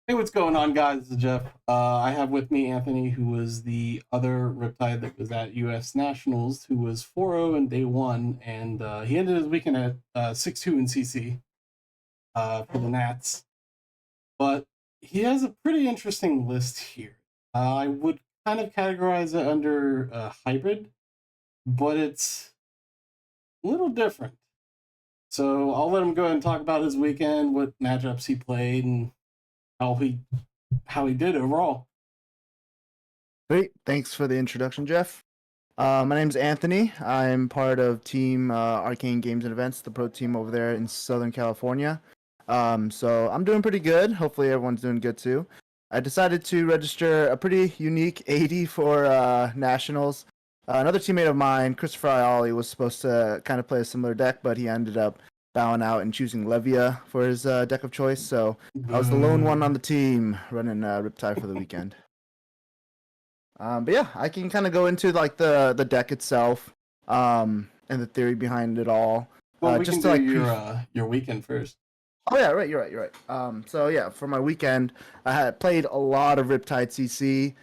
Hey, what's going on, guys? This is Jeff. I have with me Anthony, who was the other Riptide that was at U.S. Nationals, who was 4-0 in day one, and he ended his weekend at 6-2 in CC for the Nats. But he has a pretty interesting list here. I would kind of categorize it under hybrid, but it's a little different. So I'll let him go ahead and talk about his weekend, what matchups he played, and how he how he did overall. Great. Thanks for the introduction, Jeff. My name's Anthony. I'm part of Team Arcane Games and Events, the pro team over there in Southern California. So I'm doing pretty good. Hopefully everyone's doing good too. I decided to register a pretty unique 80 for Nationals. Another teammate of mine, Christopher Iali, was supposed to kind of play a similar deck, but he ended up bowing out and choosing Levia for his deck of choice. So I was the lone one on the team running Riptide for the weekend. But yeah, I can kind of go into like the deck itself, and the theory behind it all. Well, we Just can to do like your weekend first. Oh yeah, right, you're right, you're right. So yeah, for my weekend, I had played a lot of Riptide CC,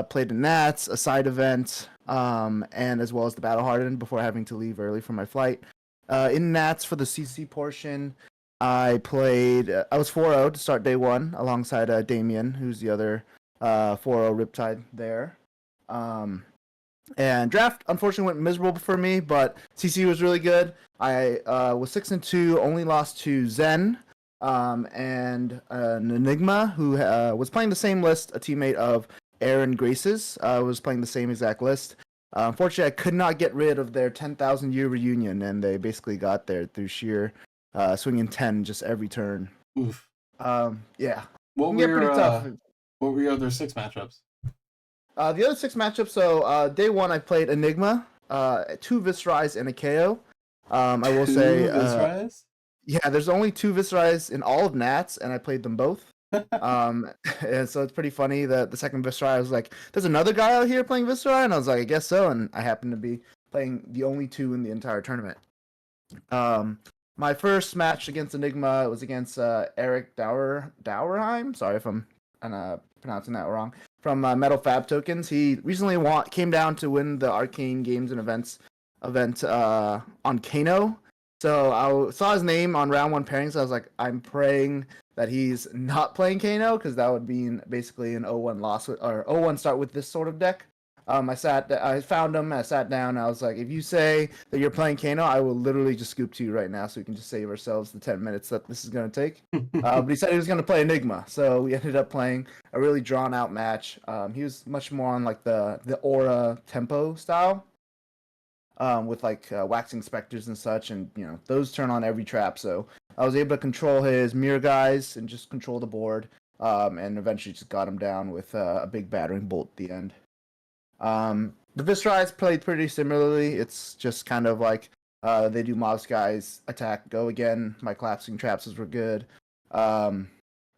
played the Nats, a side event, and as well as the Battle Hardened before having to leave early for my flight. In Nats for the CC portion, I played. I was 4-0 to start day one alongside Damien, who's the other 4-0 Riptide there. Um, and draft unfortunately went miserable for me, but CC was really good. I was 6-2, only lost to Zen, and an Enigma who was playing the same list. A teammate of Aaron Grace's was playing the same exact list. Unfortunately, I could not get rid of their 10,000 year reunion, and they basically got there through sheer swinging 10 just every turn. Oof. Yeah, it What can were get your pretty tough. other six matchups? The other six matchups. So day one, I played Enigma, two Viscerais and a KO. I will say, Two Viscerais? yeah, there's only two Viscerais in all of Nats, and I played them both. And so it's pretty funny that the second Viscerai, I was like, "There's another guy out here playing Viscerai," and I was like, "I guess so." And I happened to be playing the only two in the entire tournament. Um, my first match against Enigma was against Eric Dauerheim. Sorry if I'm pronouncing that wrong. From Metal Fab Tokens. He recently came down to win the Arcane Games and Events event on Kano. So saw his name on round one pairings. So I was like, I'm praying that he's not playing Kano because that would mean basically an 0-1 loss or 0-1 start with this sort of deck. I found him, I sat down, I was like, if you say that you're playing Kano, I will literally just scoop to you right now so we can just save ourselves the 10 minutes that this is going to take. But he said he was going to play Enigma, so we ended up playing a really drawn out match. He was much more on like the aura tempo style, with like waxing specters and such, and those turn on every trap. So I was able to control his mirror guys and just control the board, and eventually just got him down with a big battering bolt at the end. The Viscerais played pretty similarly. It's just kind of like they do mobs guys attack go again. My collapsing traps were good. I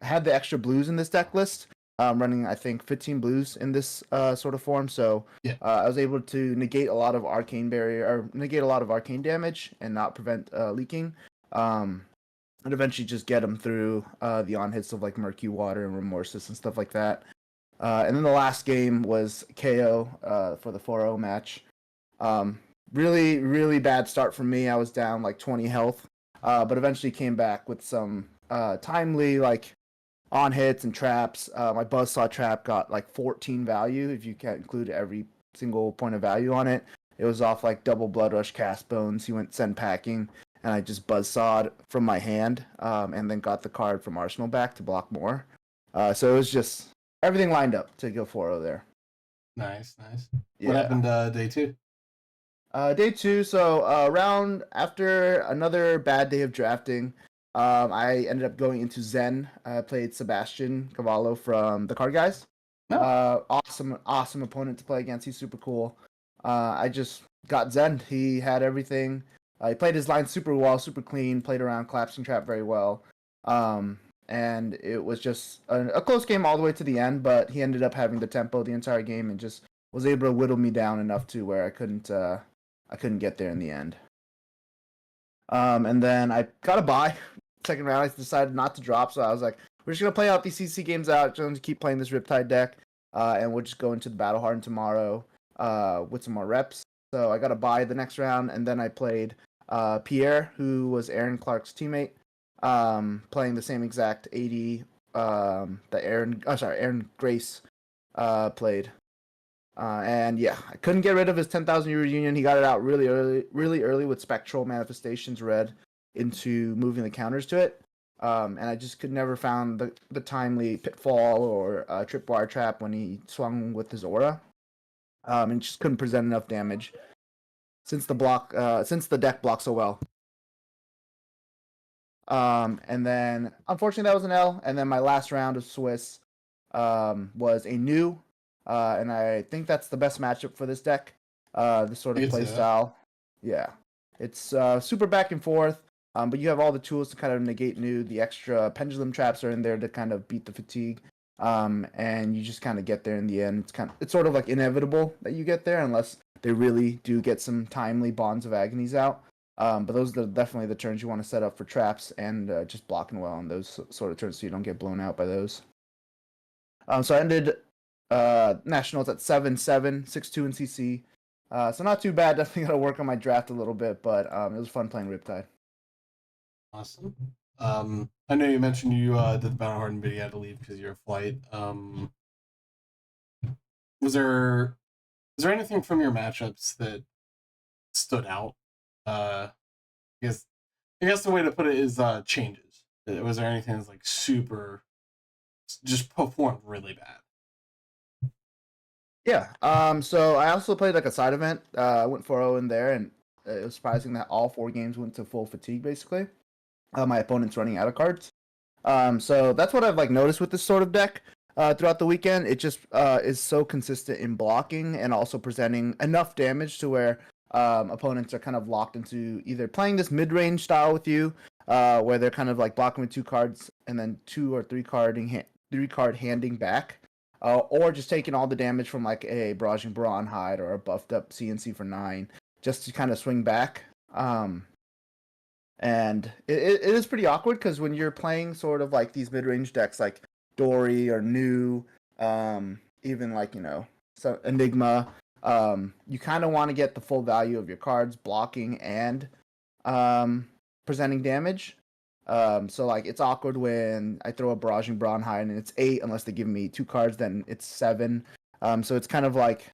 had the extra blues in this deck list. Running I think 15 blues in this sort of form, so Yeah. I was able to negate a lot of arcane barrier or negate a lot of arcane damage and not prevent leaking. And eventually just get them through the on hits of like Murky Water and Remorseless and stuff like that. And then the last game was KO for the 4-0 match. Really, really bad start for me. I was down like 20 health, but eventually came back with some timely like on hits and traps. My Buzzsaw trap got like 14 value if you can include every single point of value on it. It was off like double Blood Rush Cast Bones. He went send packing, and I just Buzzsawed from my hand, and then got the card from Arsenal back to block more. So it was just everything lined up to go 4-0 there. Nice, nice. Yeah. What happened day two? Day two, so round after another bad day of drafting, I ended up going into Zen. I played Sebastian Cavallo from the Card Guys. No. Awesome opponent to play against. He's super cool. I just got Zen. He had everything. He played his line super well, super clean, played around collapsing trap very well. And it was just a close game all the way to the end, but he ended up having the tempo the entire game and just was able to whittle me down enough to where I couldn't get there in the end. And then I got a bye. Second round, I decided not to drop, so I was like, we're just gonna play out these CC games out. Just gonna keep playing this Riptide deck, and we'll just go into the Battle Hardened tomorrow with some more reps. So I got to buy the next round, and then I played Pierre, who was Aaron Clark's teammate, playing the same exact 80 that Aaron Grace played. And yeah, I couldn't get rid of his 10,000 Euro Union. He got it out really early with Spectral Manifestations red into moving the counters to it. And I just could never found the timely Pitfall or Tripwire Trap when he swung with his aura. And just couldn't present enough damage since the deck blocked so well. And then unfortunately that was an L. And then my last round of Swiss was a new, and I think that's the best matchup for this deck. This sort of play style. Yeah, it's super back and forth. But you have all the tools to kind of negate new. The extra pendulum traps are in there to kind of beat the fatigue. And you just kind of get there in the end. It's sort of like inevitable that you get there unless they really do get some timely Bonds of Agonies out. But those are definitely the turns you want to set up for traps and just blocking well on those sort of turns so you don't get blown out by those. So I ended Nationals at 7-7, 6-2 in CC. So not too bad. Definitely got to work on my draft a little bit, but it was fun playing Riptide. Awesome. I know you mentioned you did the Battle Hardened, but you had to leave because you're a flight. Was there anything from your matchups that stood out? I guess the way to put it is changes. Was there anything that's like super just performed really bad? Yeah. So I also played like a side event. I went 4-0 in there, and it was surprising that all 4 games went to full fatigue basically. My opponent's running out of cards. So that's what I've like noticed with this sort of deck throughout the weekend. It just is so consistent in blocking and also presenting enough damage to where opponents are kind of locked into either playing this mid-range style with you, where they're kind of like blocking with 2 cards and then 2 or 3 card handing back, or just taking all the damage from like a Barraging Brawnhide or a buffed up CNC for 9 just to kind of swing back. And it is pretty awkward because when you're playing sort of like these mid-range decks like Dory or New, even like, so Enigma, you kind of want to get the full value of your cards, blocking and presenting damage. So like it's awkward when I throw a Barraging Brawnhide and it's 8 unless they give me 2 cards, then it's 7. So it's kind of like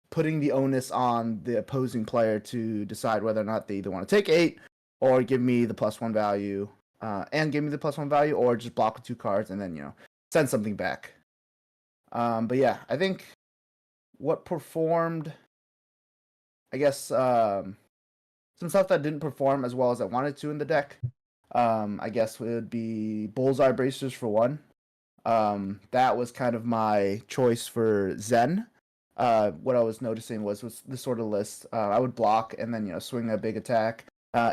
putting the onus on the opposing player to decide whether or not they either want to take 8 or give me the +1 value, or just block with 2 cards and then send something back. But yeah, I think what performed, I guess, some stuff that didn't perform as well as I wanted to in the deck, I guess would be Bullseye Bracers for one. That was kind of my choice for Zen. What I was noticing was this sort of list. I would block and then swing a big attack.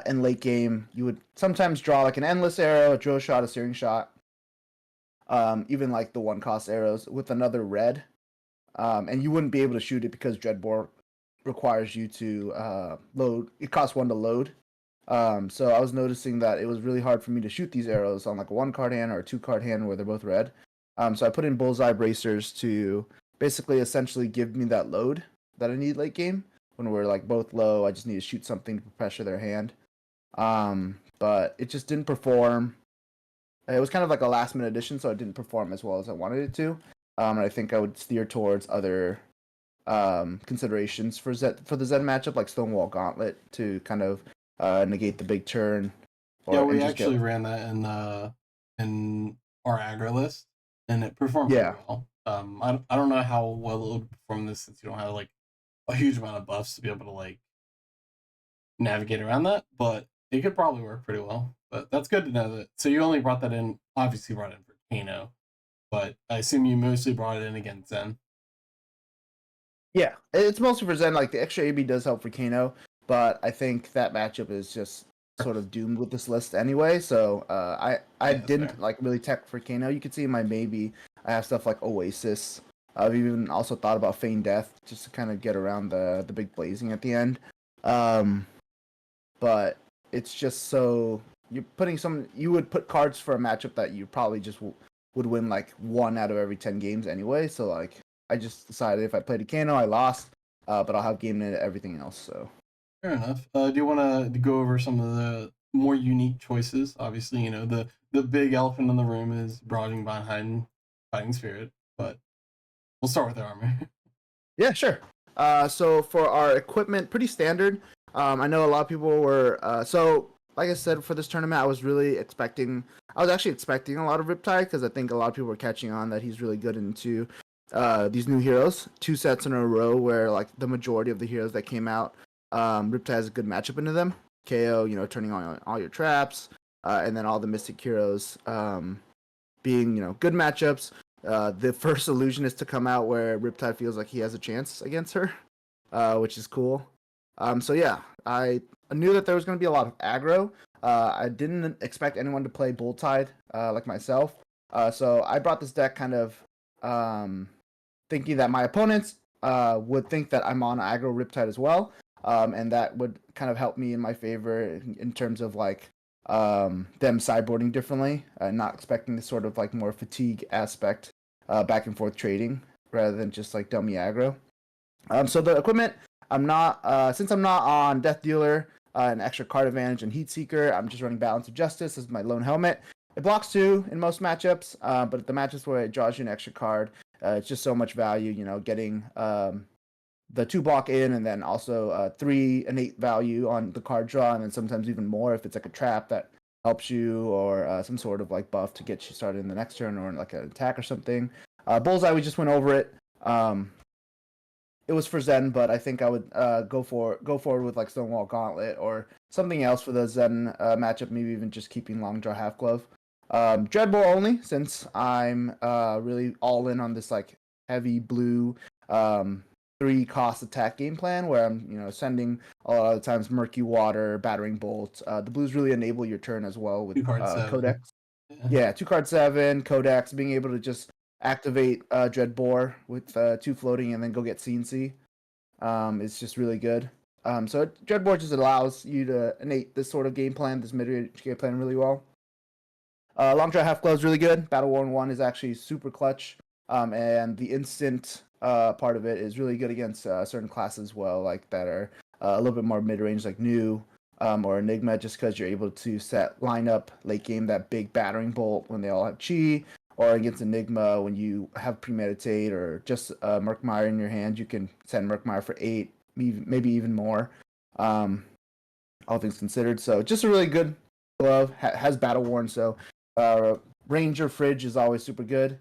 In late game, you would sometimes draw like an Endless Arrow, a Drill Shot, a Searing Shot, even like the 1-cost arrows with another red. And you wouldn't be able to shoot it because Dreadbore requires you to load. It costs 1 to load. So I was noticing that it was really hard for me to shoot these arrows on like a 1-card hand or a 2-card hand where they're both red. So I put in Bullseye Bracers to basically essentially give me that load that I need late game. When we're like both low, I just need to shoot something to pressure their hand. But it just didn't perform. It was kind of like a last minute addition, so it didn't perform as well as I wanted it to. And I think I would steer towards other considerations for the Zen matchup, like Stonewall Gauntlet, to kind of negate the big turn. Yeah, we actually ran that in our aggro list, and it performed pretty well. I don't know how well it would perform this since you don't have like a huge amount of buffs to be able to like navigate around that, but it could probably work pretty well. But that's good to know that. So you only brought that in, obviously brought it in for Kano, but I assume you mostly brought it in against Zen. Yeah, it's mostly for Zen. Like the extra AB does help for Kano, but I think that matchup is just sort of doomed with this list anyway. So I didn't like really tech for Kano. You can see in my maybe I have stuff like Oasis. I've even also thought about Feign Death just to kind of get around the big blazing at the end. But it's just so you're putting you would put cards for a matchup that you probably just would win like 1 out of every 10 games anyway. So like I just decided if I played a Kano, I lost, but I'll have game in everything else. So Fair enough. Do you want to go over some of the more unique choices? Obviously, the big elephant in the room is Brooding Von Fighting Spirit, but we'll start with the armor. yeah, sure. So for our equipment, pretty standard. I know a lot of people were so like I said for this tournament, I was actually expecting a lot of Riptide because I think a lot of people were catching on that he's really good into these new heroes. 2 sets in a row where like the majority of the heroes that came out, Riptide has a good matchup into them. KO, turning on all your traps, and then all the Mystic heroes being good matchups. The first illusionist to come out where Riptide feels like he has a chance against her, which is cool. So yeah, I knew that there was going to be a lot of aggro. I didn't expect anyone to play Bulltide like myself. So I brought this deck kind of thinking that my opponents would think that I'm on aggro Riptide as well. And that would kind of help me in my favor in terms of like them sideboarding differently, not expecting this sort of like more fatigue aspect, back and forth trading rather than just like dummy aggro. So the equipment, I'm not since I'm not on Death Dealer, an extra card advantage and Heat Seeker, I'm just running Balance of Justice as my lone helmet. It blocks 2 in most matchups, but the matchups where it draws you an extra card, it's just so much value. Getting the 2 block in, and then also 3 innate value on the card draw, and then sometimes even more if it's like a trap that helps you, or some sort of like buff to get you started in the next turn, or like an attack or something. Bullseye, we just went over it. It was for Zen, but I think I would go forward with like Stonewall Gauntlet or something else for the Zen matchup. Maybe even just keeping Long Draw Half Glove. Dreadbore only, since I'm really all in on this like heavy blue 3-cost attack game plan where I'm sending a lot of the times Murky Water, Battering Bolt. The blues really enable your turn as well with 2 card 7. Codex. Yeah. Yeah, 2 card 7, Codex, being able to just activate Dreadbore with 2 floating and then go get CNC. It's just really good. So Dreadbore just allows you to innate this sort of game plan, this mid-range game plan really well. Long Draw Half Glove is really good. Battle Worn 1 is actually super clutch. And the instant part of it is really good against certain classes as well, like that are a little bit more mid-range, like New or Enigma, just because you're able to line up late game that big Battering Bolt when they all have Chi, or against Enigma when you have Premeditate or just Murkmire in your hand, you can send Murkmire for 8, maybe even more, all things considered. So just a really good glove, has Battle Worn, so Ranger Fridge is always super good.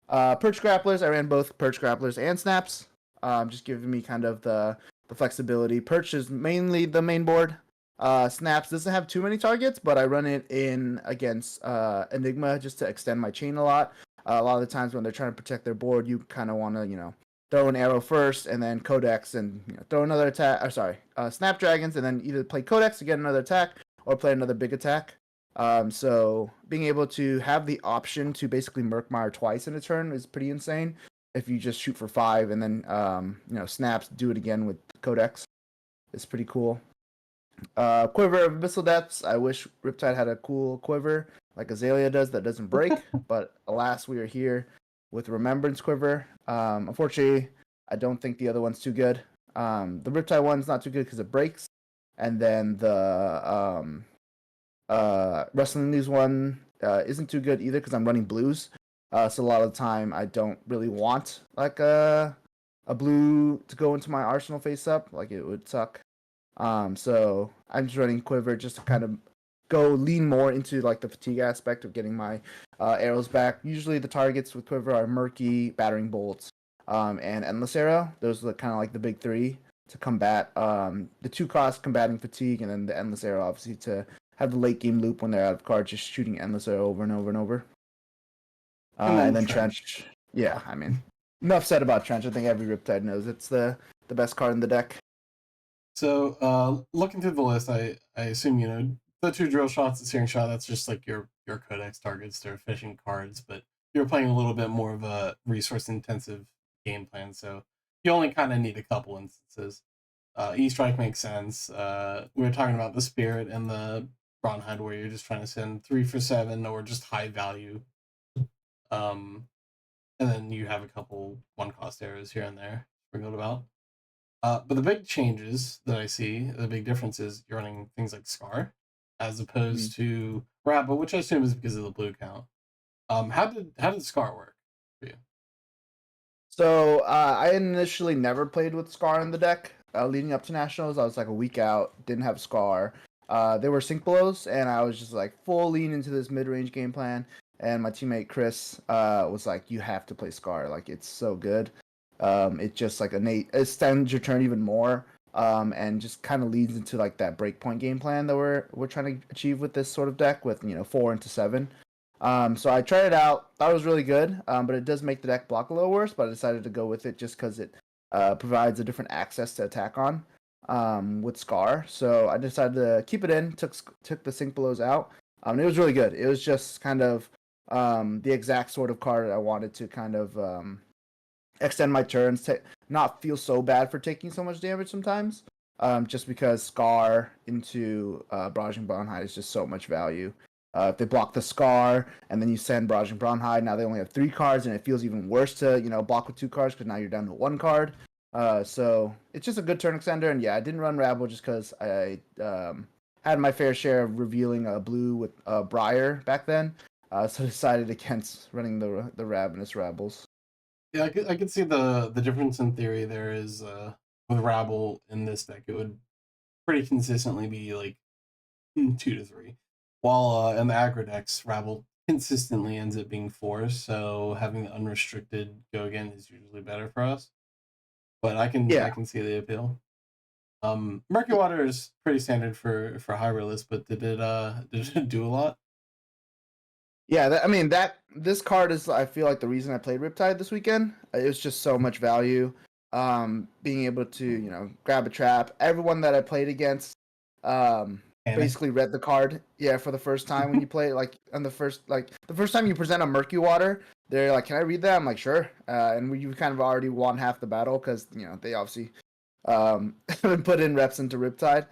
Perch Grapplers, I ran both Perch Grapplers and Snaps, just giving me kind of the flexibility. Perch is mainly the main board. Snaps doesn't have too many targets, but I run it in against Enigma just to extend my chain a lot. A lot of the times when they're trying to protect their board, you kind of want to, throw an arrow first and then Codex and throw another attack. Or sorry, Snapdragons, and then either play Codex to get another attack or play another big attack. So being able to have the option to basically Murkmire twice in a turn is pretty insane. If you just shoot for 5 and then snaps, do it again with Codex, it's pretty cool. Quiver of Abyssal Depths. I wish Riptide had a cool quiver like Azalea does that doesn't break, but alas, we are here with Remembrance Quiver. Unfortunately, I don't think the other one's too good. The Riptide one's not too good because it breaks, and then the Wrestling News one isn't too good either because I'm running blues. So a lot of the time I don't really want like a blue to go into my arsenal face up. Like it would suck. So I'm just running Quiver just to kind of lean more into like the fatigue aspect of getting my arrows back. Usually the targets with Quiver are Murky, Battering Bolts, and Endless Arrow. Those are kind of like the big 3 to combat the 2 cost combating fatigue, and then the Endless Arrow obviously to have the late game loop when they're out of cards, just shooting Endless Arrow over and over and over. And then Trench. Yeah, I mean, enough said about Trench. I think every Riptide knows it's the best card in the deck. So, looking through the list, I assume the 2 drill shots, the searing shot. That's just like your Codex targets. They're fishing cards, but you're playing a little bit more of a resource-intensive game plan, so you only kind of need a couple instances. E-Strike makes sense. We were talking about the Spirit and the Bronhide, where you're just trying to send 3 for 7 or just high value And then you have a couple one cost arrows here and there sprinkled about. But the big changes that I see, the big difference is you're running things like Scar as Mhm. opposed to Rabble, which I assume is because of the blue count. How did Scar work for you? So I initially never played with Scar in the deck. Leading up to Nationals, I was like a week out, didn't have Scar. They were sync blows, and I was just like full lean into this mid range game plan. And my teammate Chris was like, "You have to play Scar. Like it's so good. It just like it extends your turn even more, and just kind of leads into like that breakpoint game plan that we're trying to achieve with this sort of deck with 4 into 7. So I tried it out. Thought it was really good, but it does make the deck block a little worse. But I decided to go with it just because it provides a different access to attack on with Scar. So I decided to keep it in. Took the sync blows out. It was really good. It was just kind of the exact sort of card I wanted to kind of extend my turns to not feel so bad for taking so much damage sometimes. Just because Scar into Barrage and Bonhide is just so much value. If they block the Scar and then you send Barrage and Bonhide, now they only have 3 cards, and it feels even worse to block with 2 cards because now you're down to 1 card. So it's just a good turn extender, and yeah, I didn't run Rabble just because I had my fair share of revealing a blue with Briar back then. So decided against running the Ravenous Rabbles. Yeah, I could see the difference in theory there is with Rabble in this deck, it would pretty consistently be like 2 to 3. While in the aggro decks, Rabble consistently ends up being 4, so having the unrestricted go again is usually better for us. But I can Yeah. I can see the appeal. Murky Water is pretty standard for high realist, but did it do a lot? Yeah, I mean that this card is I feel like the reason I played Riptide this weekend. It was just so much value. Being able to grab a trap. Everyone that I played against, Panic. basically read the card. Yeah, for the first time when you play it, like on the first time you present a Murky Water, they're like, "Can I read that?" I'm like, "Sure." And you kind of already won half the battle because they obviously put in reps into Riptide.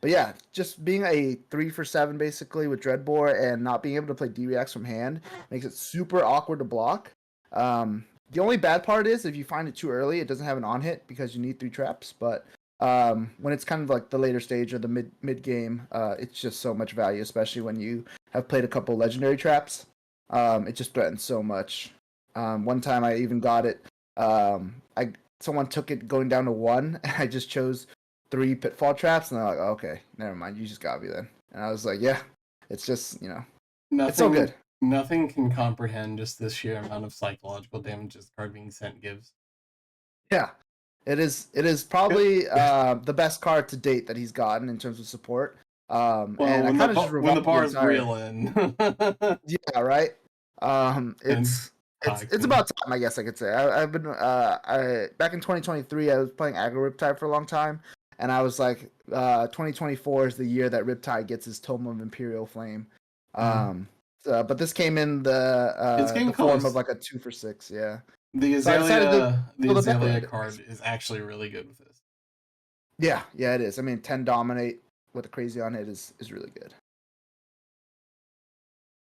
But yeah, just being a 3 for 7 basically with Dreadbore and not being able to play D-Reacts from hand makes it super awkward to block. The only bad part is if you find it too early, it doesn't have an on hit because you need 3 traps. But when it's kind of like the later stage or the mid game, it's just so much value, especially when you have played a couple legendary traps. It just threatens so much. One time I even got it. I Someone took it going down to 1, and I just chose 3 pitfall traps, and they're like, oh, "Okay, never mind, you just got me then." And I was like, "Yeah, it's just it's so Nothing good." nothing can comprehend just the sheer amount of psychological damage this card being sent gives. Yeah, it is. It is probably the best card to date that he's gotten in terms of support. Well, And I kind of just when the revolved the bar's entire. reeling Yeah, right. and It's Tycoon. about time, I guess I could say. I've been I back in 2023, I was playing aggro Riptide for a long time, and I was like, 2024 is the year that Riptide gets his Tome of Imperial Flame. Mm. But this came in It's the getting form of close. like a 2 for 6, yeah. The So I decided to The build a deck Azalea around it. card is actually really good with this. Yeah, yeah, it is. I mean, 10 dominate with a crazy on it is really good.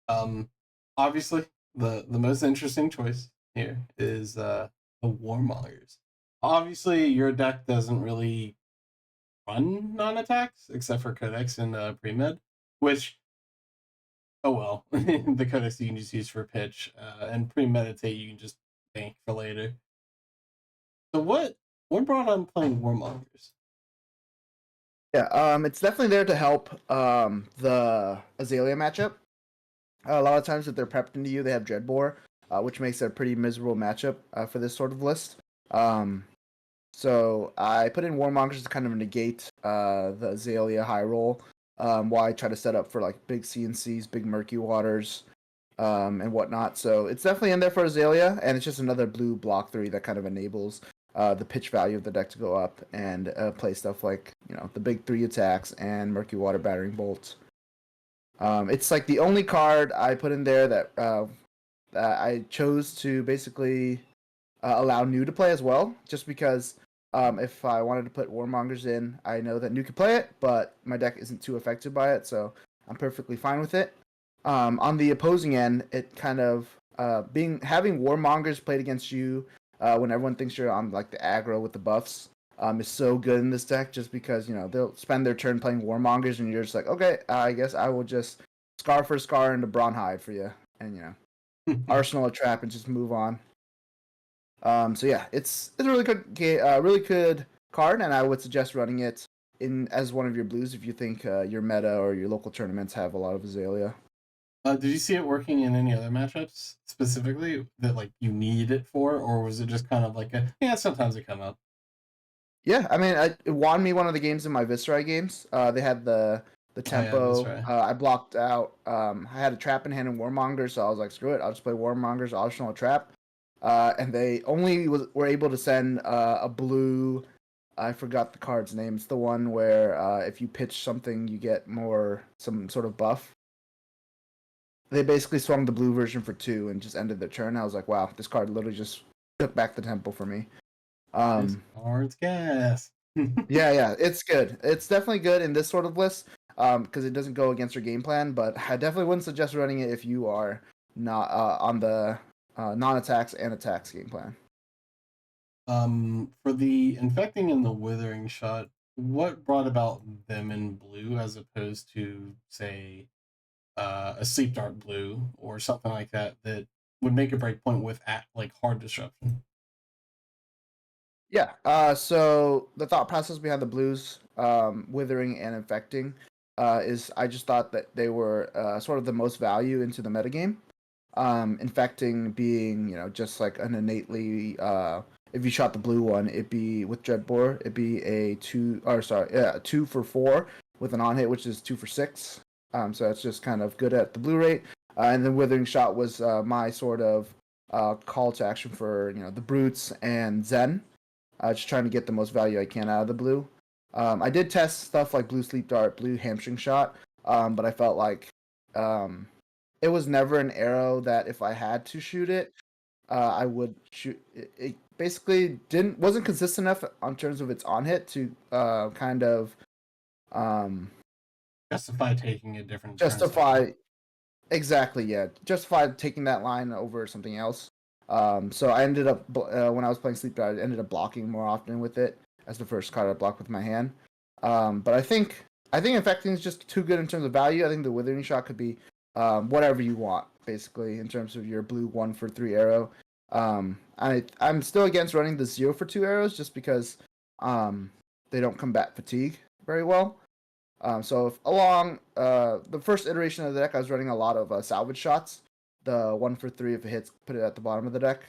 Um, Obviously, the most interesting choice here is the Warmongers. Obviously, your deck doesn't really run non-attacks except for Codex and Premed, which oh well, the Codex you can just use for pitch, and Premeditate you can just bank for later. So what brought on playing Warmongers? Yeah, it's definitely there to help the Azalea matchup. A lot of times, if they're prepped into you, they have Dreadbore, which makes it a pretty miserable matchup for this sort of list. Um, so I put in Warmongers to kind of negate the Azalea high roll, while I try to set up for like big CNCs, big Murky Waters, and whatnot. So it's definitely in there for Azalea, and it's just another blue block 3 that kind of enables the pitch value of the deck to go up and play stuff like the big 3 attacks and Murky Water Battering Bolt. It's like the only card I put in there that I chose to basically allow New to play as well, just because if I wanted to put Warmongers in, I know that New can play it, but my deck isn't too affected by it, so I'm perfectly fine with it. On the opposing end, it kind of having warmongers played against you when everyone thinks you're on like the aggro with the buffs is so good in this deck just because they'll spend their turn playing warmongers and you're just like, okay, I guess I will just scar for scar into Bronhide for you, and arsenal a trap and just move on. So yeah, it's a really good really good card, and I would suggest running it in as one of your blues if you think your meta or your local tournaments have a lot of Azalea. Did you see it working in any other matchups specifically that like you need it for, or was it just kind of like yeah, sometimes they come up? Yeah, I mean, it won me one of the games in my Viscerai games. They had the Oh yeah, that's tempo. right. I blocked out. I had a trap in hand and Warmonger, so I was like, screw it, I'll just play Warmonger's optional trap. And they only were able to send a blue. I forgot the card's name. It's the one where if you pitch something, you get some sort of buff. They basically swung the blue version for 2 and just ended their turn. I was like, wow, this card literally just took back the tempo for me. This card's gas. Yeah, it's good. It's definitely good in this sort of list because it doesn't go against your game plan. But I definitely wouldn't suggest running it if you are not on the non-attacks and attacks game plan. For the infecting and the withering shot, what brought about them in blue as opposed to say a sleep dart blue or something like that that would make a breakpoint with like hard disruption? Yeah. So the thought process behind the blues, withering and infecting, is I just thought that they were sort of the most value into the metagame. Infecting being, just like an innately, if you shot the blue one, it'd be with Dreadbore, it'd be a 2 for 4 with an on hit, which is 2 for 6. So that's just kind of good at the blue rate. And then Withering Shot was my sort of call to action for the Brutes and Zen. Just trying to get the most value I can out of the blue. I did test stuff like Blue Sleep Dart, Blue Hamstring Shot, but I felt like it was never an arrow that if I had to shoot it, I would shoot. It basically wasn't consistent enough on terms of its on hit to kind of Justify taking a different justify. Exactly, yeah. Justified taking that line over something else. So I ended up when I was playing Sleep Dart, I ended up blocking more often with it as the first card I blocked with my hand. But I think infecting is just too good in terms of value. I think the Withering Shot could be whatever you want, basically, in terms of your blue 1 for 3 arrow. I'm still against running the 0 for 2 arrows just because they don't combat fatigue very well. So if along the first iteration of the deck, I was running a lot of salvage shots. The 1 for 3 if it hits, put it at the bottom of the deck.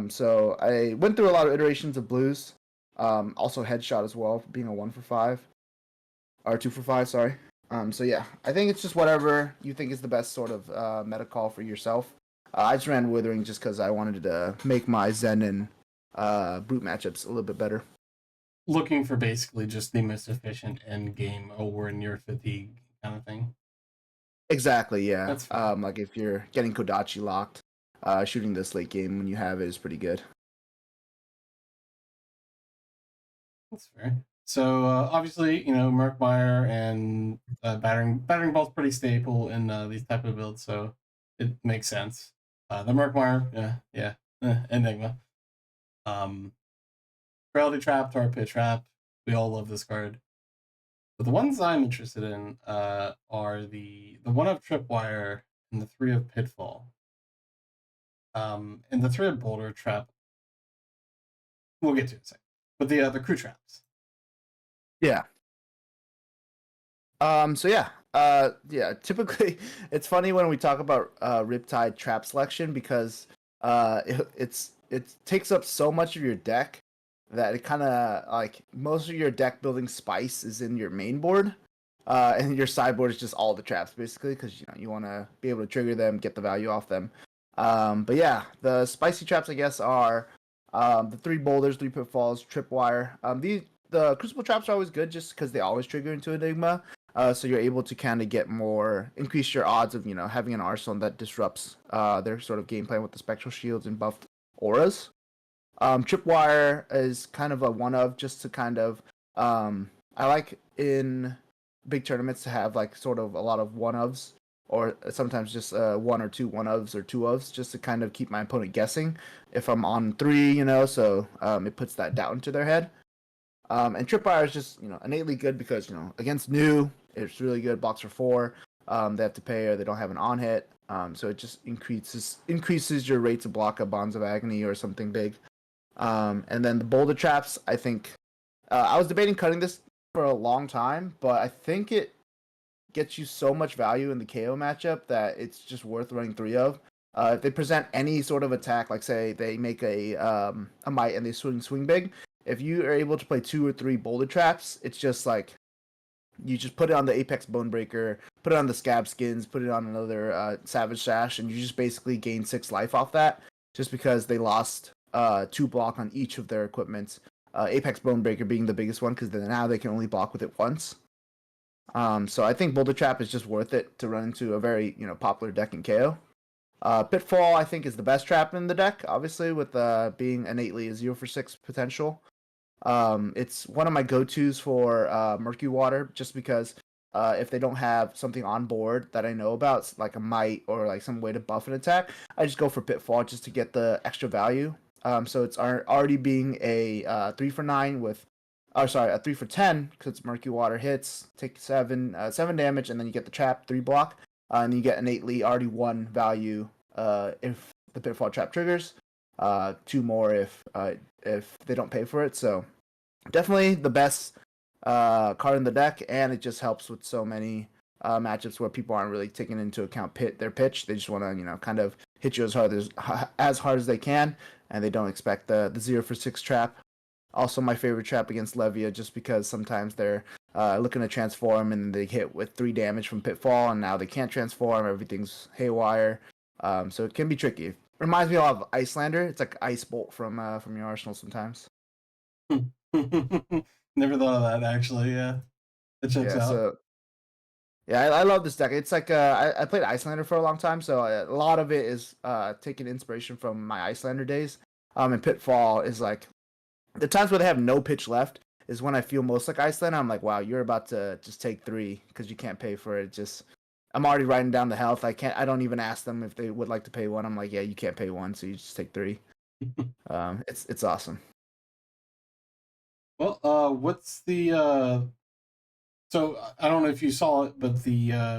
So I went through a lot of iterations of blues. Also headshot as well, being a 1 for 5 or 2 for 5. Sorry. So yeah, I think it's just whatever you think is the best sort of meta call for yourself. I just ran Withering just because I wanted to make my Zen and Brute matchups a little bit better. Looking for basically just the most efficient end game over near fatigue kind of thing. Exactly, yeah. That's fair. Like if you're getting Kodachi locked, shooting this late game when you have it is pretty good. That's fair. So obviously, Murkmire and battering ball's pretty staple in these type of builds, so it makes sense. The Murkmire, Enigma. Reality Trap, Tar Pit Trap. We all love this card. But the ones I'm interested in are the one of Tripwire and the 3 of Pitfall. And the 3 of Boulder Trap. We'll get to it in a second. But the crew traps. Yeah. So yeah. Yeah. Typically, it's funny when we talk about Riptide trap selection because it takes up so much of your deck that it kind of like most of your deck building spice is in your main board, and your sideboard is just all the traps basically because you want to be able to trigger them, get the value off them. But yeah, the spicy traps I guess are the 3 boulders, 3 pitfalls, tripwire. The crucible traps are always good just because they always trigger into Enigma. So you're able to kind of increase your odds of having an arsenal that disrupts their sort of game plan with the spectral shields and buffed auras. Tripwire is kind of a one of just to kind of I like in big tournaments to have like sort of a lot of one ofs or sometimes just one or two one ofs or two ofs, just to kind of keep my opponent guessing if I'm on 3, so it puts that doubt into their head. And Tripwire is just, innately good because, against new, it's really good. Blocks for 4. They have to pay or they don't have an on hit. So it just increases your rate to block a Bonds of Agony or something big. And then the Boulder Traps, I think, I was debating cutting this for a long time, but I think it gets you so much value in the KO matchup that it's just worth running 3 of. If they present any sort of attack, like say they make a might and they swing big, if you are able to play 2 or 3 Boulder Traps, it's just like you just put it on the Apex Bonebreaker, put it on the Scab Skins, put it on another Savage Sash, and you just basically gain 6 life off that, just because they lost 2 block on each of their equipments. Apex Bonebreaker being the biggest one, because now they can only block with it once. So I think Boulder Trap is just worth it to run into a very popular deck in KO. Pitfall, I think, is the best trap in the deck, obviously, with being innately a 0 for 6 potential. It's one of my go-tos for Murky Water, just because if they don't have something on board that I know about, like a might or like some way to buff an attack, I just go for Pitfall just to get the extra value. So it's already being a 3 for 9 with, a 3 for 10, because it's Murky Water hits, take 7 damage, and then you get the trap 3 block, and you get innately already 1 value if the Pitfall trap triggers, 2 more if they don't pay for it. So definitely the best card in the deck, and it just helps with so many matchups where people aren't really taking into account their pitch. They just want to kind of hit you as hard as they can, and they don't expect the 0 for 6 trap. Also, my favorite trap against Levia, just because sometimes they're looking to transform and they hit with 3 damage from Pitfall, and now they can't transform. Everything's haywire, so it can be tricky. It reminds me of Icelander. It's like Ice Bolt from your arsenal sometimes. Never thought of that, actually. Yeah, it checks out. So I love this deck. It's like I played Icelander for a long time, so a lot of it is taking inspiration from my Icelander days. And Pitfall is like the times where they have no pitch left is when I feel most like Icelander. I'm like, wow, you're about to just take 3 because you can't pay for it. I'm already writing down the health. I don't even ask them if they would like to pay 1. I'm like, yeah, you can't pay 1, so you just take 3. It's awesome. Well, what's the so I don't know if you saw it, but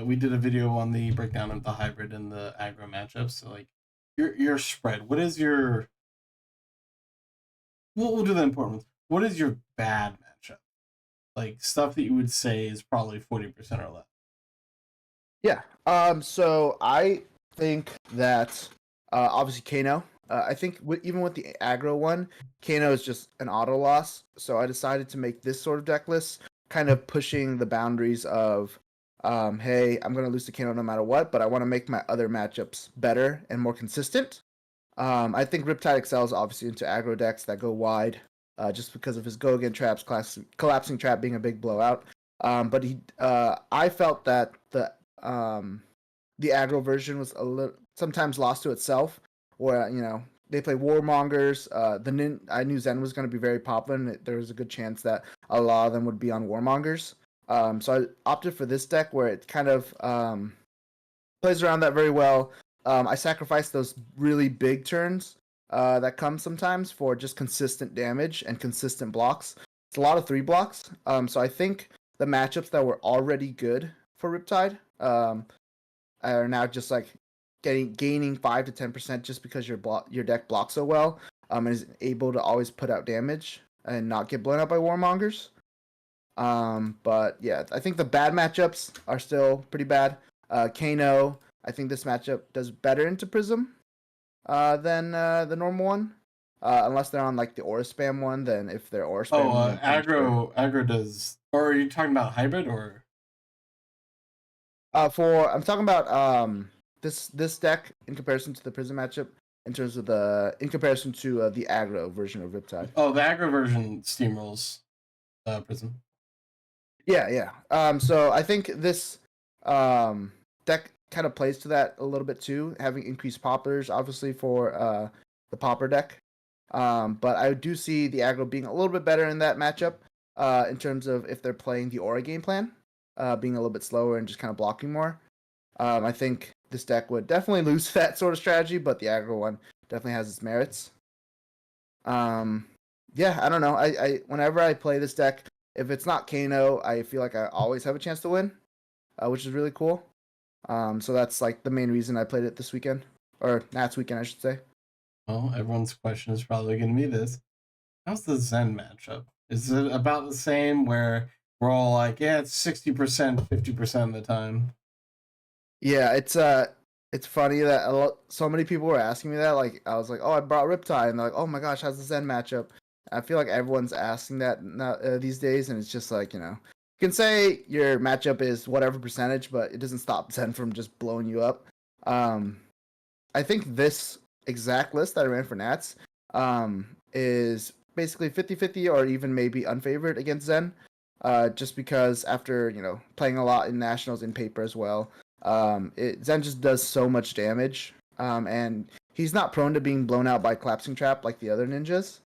we did a video on the breakdown of the hybrid and the aggro matchups. So like your spread. What is your we'll do the important ones. What is your bad matchup? Like stuff that you would say is probably 40% or less. Yeah. So I think that obviously Kano. I think even with the aggro one, Kano is just an auto loss. So I decided to make this sort of deck list, kind of pushing the boundaries of, hey, I'm gonna lose to Kano no matter what, but I want to make my other matchups better and more consistent. I think Riptide excels obviously into aggro decks that go wide, just because of his go again traps, collapsing trap being a big blowout. But I felt that the aggro version was a little sometimes lost to itself, where they play Warmongers. I knew Zen was going to be very popular, and there was a good chance that a lot of them would be on Warmongers. So I opted for this deck where it kind of plays around that very well. I sacrificed those really big turns that come sometimes for just consistent damage and consistent blocks. It's a lot of 3 blocks. So I think the matchups that were already good for Riptide are now just like gaining 5 to 10% just because your deck blocks so well, and is able to always put out damage and not get blown out by Warmongers. But yeah, I think the bad matchups are still pretty bad. Kano, I think this matchup does better into Prism than the normal one. Unless they're on like the aura spam one, then if they're aura spam, Aggro does. Or are you talking about hybrid or? I'm talking about this deck in comparison to the Prism matchup, in comparison to the aggro version of Riptide. Oh, the aggro version steamrolls Prism. Yeah. So I think this deck kind of plays to that a little bit too, having increased poppers, obviously for the popper deck. But I do see the aggro being a little bit better in that matchup, in terms of if they're playing the aura game plan, being a little bit slower and just kind of blocking more. I think this deck would definitely lose to that sort of strategy, but the aggro one definitely has its merits. Yeah, I don't know. I whenever I play this deck, if it's not Kano, I feel like I always have a chance to win, which is really cool. So that's like the main reason I played it this weekend, or Nats weekend, I should say. Well, everyone's question is probably going to be this: how's the Zen matchup? Is it about the same where we're all like, yeah, it's 60%, 50% of the time? Yeah, it's funny that so many people were asking me that. Like, I was like, oh, I brought Riptide, and they're like, oh my gosh, how's the Zen matchup? I feel like everyone's asking that now, these days, and it's just like, you can say your matchup is whatever percentage, but it doesn't stop Zen from just blowing you up. Um, I think this exact list that I ran for Nats is basically 50-50 or even maybe unfavored against Zen. Just because after, playing a lot in Nationals in paper as well, Zen just does so much damage. And he's not prone to being blown out by Collapsing Trap like the other ninjas.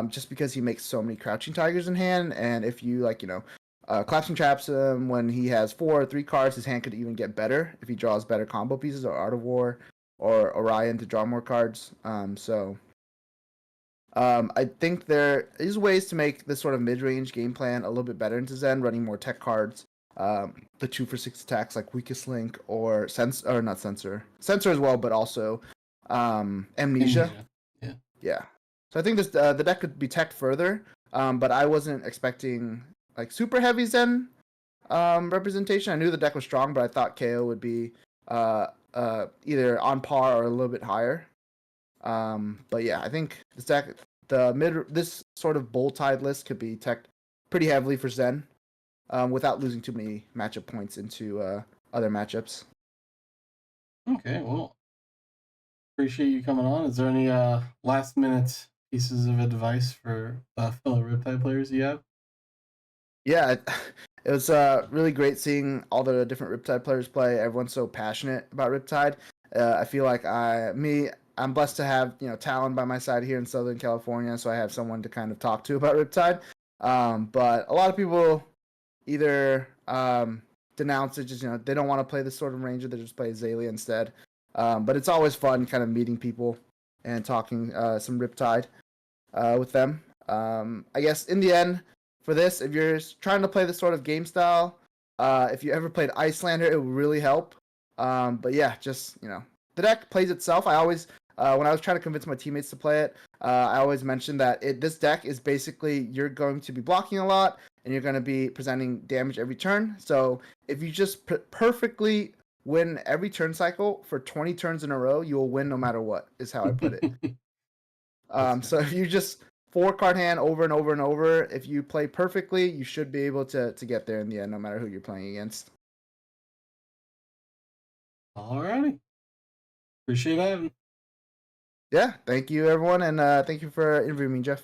Just because he makes so many Crouching Tigers in hand, and if you Collapsing Traps him when he has 4 or 3 cards, his hand could even get better if he draws better combo pieces or Art of War or Orion to draw more cards. I think there is ways to make this sort of mid-range game plan a little bit better into Zen, running more tech cards. The 2-for-6 attacks like Weakest Link or not Sensor as well, but also Amnesia. Yeah. Yeah. So I think the deck could be teched further, but I wasn't expecting like super heavy Zen representation. I knew the deck was strong, but I thought KO would be either on par or a little bit higher. But yeah, I think this sort of Bulltide list could be teched pretty heavily for Zen, without losing too many matchup points into other matchups. Okay, well, appreciate you coming on. Is there any last minute pieces of advice for fellow Riptide players you have? Yeah, it was really great seeing all the different Riptide players play. Everyone's so passionate about Riptide. I feel like I'm blessed to have Talon by my side here in Southern California, so I have someone to kind of talk to about Riptide. But a lot of people either denounce it, just they don't want to play this sort of ranger, they just play Azalea instead. But it's always fun kind of meeting people and talking some Riptide with them. I guess in the end, for this, if you're trying to play this sort of game style, if you ever played Icelander, it would really help. But yeah, just the deck plays itself. I always, when I was trying to convince my teammates to play it, I always mentioned that this deck is basically you're going to be blocking a lot and you're going to be presenting damage every turn. So if you just perfectly win every turn cycle for 20 turns in a row, you will win no matter what. Is how I put it. So if you just 4-card hand over and over and over, if you play perfectly, you should be able to get there in the end, no matter who you're playing against. Alrighty. Appreciate having. Yeah, thank you everyone, and thank you for interviewing me, Jeff.